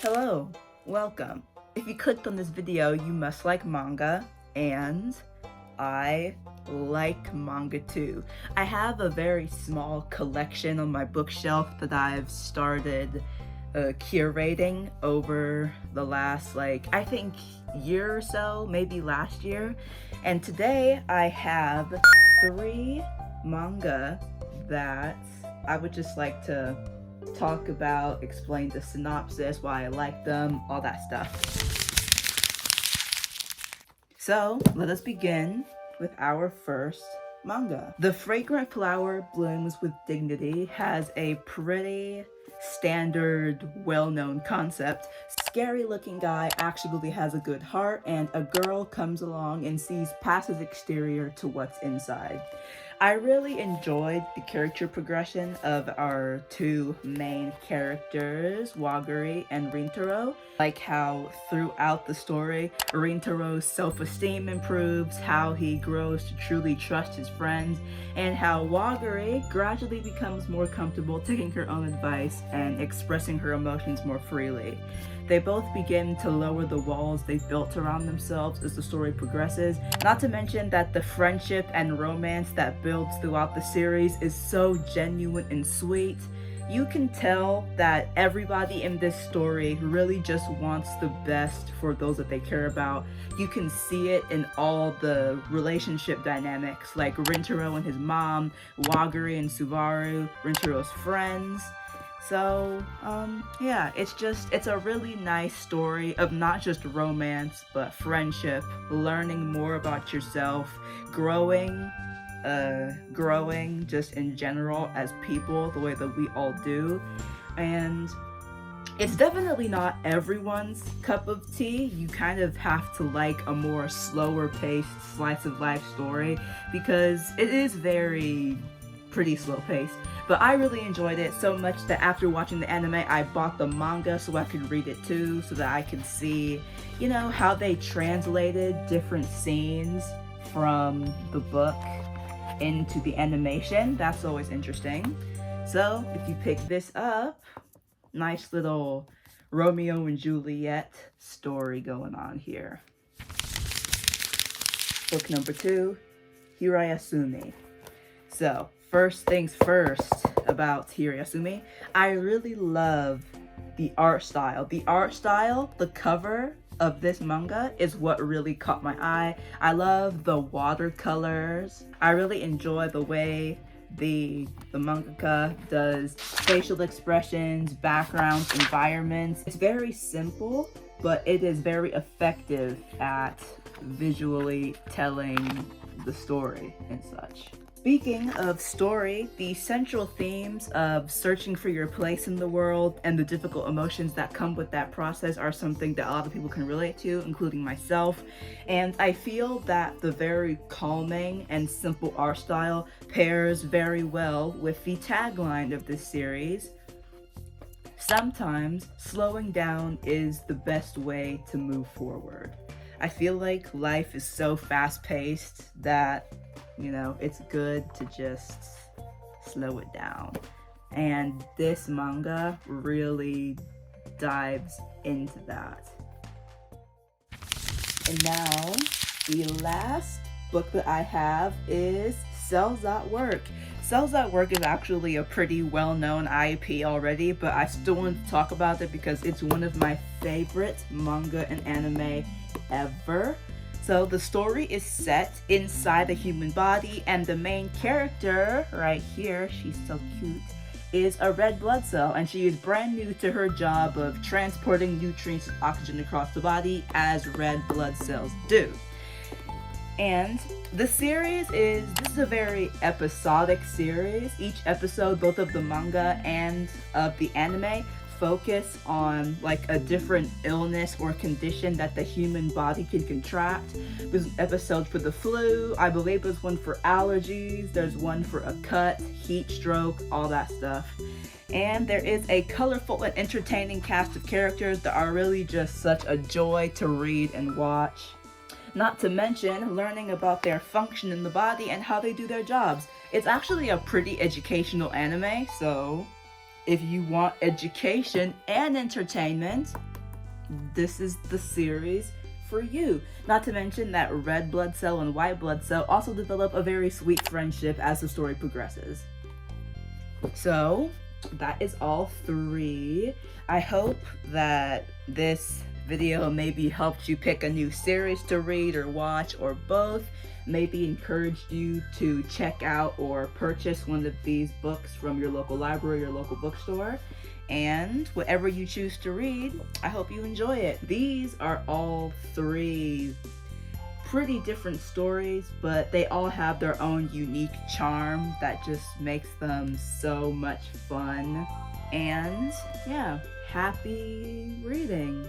Hello, welcome. If you clicked on this video, you must like manga, and I like manga too. I have a very small collection on my bookshelf that I've started curating over the last, I think, year or so, maybe last year. And today I have 3 manga that I would just like to talk about, explain the synopsis, why I like them, all that stuff. So let us begin with our first manga. The fragrant flower blooms with dignity has a pretty standard, well-known concept. Scary looking guy actually has a good heart, and a girl comes along and sees past his exterior to what's inside. I really enjoyed the character progression of our 2 main characters, Wagari and Rintaro. Like how throughout the story, Rintaro's self-esteem improves, how he grows to truly trust his friends, and how Wagari gradually becomes more comfortable taking her own advice and expressing her emotions more freely. They both begin to lower the walls they've built around themselves as the story progresses, not to mention that the friendship and romance that builds throughout the series is so genuine and sweet. You can tell that everybody in this story really just wants the best for those that they care about. You can see it in all the relationship dynamics, like Rintaro and his mom, Wagari and Subaru, Rintaro's friends. So, yeah, it's a really nice story of not just romance, but friendship, learning more about yourself, growing just in general as people, the way that we all do. And it's definitely not everyone's cup of tea. You kind of have to like a more slower paced slice of life story because it is pretty slow paced. But I really enjoyed it so much that after watching the anime, I bought the manga so I could read it too, so that I could see, how they translated different scenes from the book into the animation. That's always interesting. So if you pick this up, nice little Romeo and Juliet story going on here. Book number 2, Hirayasumi. So first things first about Hirayasumi, I really love the art style. The cover of this manga is what really caught my eye. I love the watercolors. I really enjoy the way the mangaka does facial expressions, backgrounds, environments. It's very simple, but it is very effective at visually telling the story and such. Speaking of story, the central themes of searching for your place in the world and the difficult emotions that come with that process are something that a lot of people can relate to, including myself. And I feel that the very calming and simple art style pairs very well with the tagline of this series. Sometimes slowing down is the best way to move forward. I feel like life is so fast-paced that it's good to just slow it down. And this manga really dives into that. And now, the last book that I have is Cells at Work. Cells at Work is actually a pretty well-known IP already, but I still want to talk about it because it's one of my favorite manga and anime ever. So the story is set inside a human body, and the main character, right here, she's so cute, is a red blood cell, and she is brand new to her job of transporting nutrients and oxygen across the body as red blood cells do. And the series this is a very episodic series. Each episode, both of the manga and of the anime, focus on a different illness or condition that the human body can contract. There's an episode for the flu, I believe there's one for allergies, there's one for a cut, heat stroke, all that stuff. And there is a colorful and entertaining cast of characters that are really just such a joy to read and watch. Not to mention learning about their function in the body and how they do their jobs. It's actually a pretty educational anime, so if you want education and entertainment, this is the series for you. Not to mention that red blood cell and white blood cell also develop a very sweet friendship as the story progresses. So that is all 3. I hope that this video maybe helped you pick a new series to read or watch, or both. Maybe encouraged you to check out or purchase one of these books from your local library or local bookstore. And whatever you choose to read, I hope you enjoy it. These are all 3 pretty different stories, but they all have their own unique charm that just makes them so much fun. And yeah, happy reading.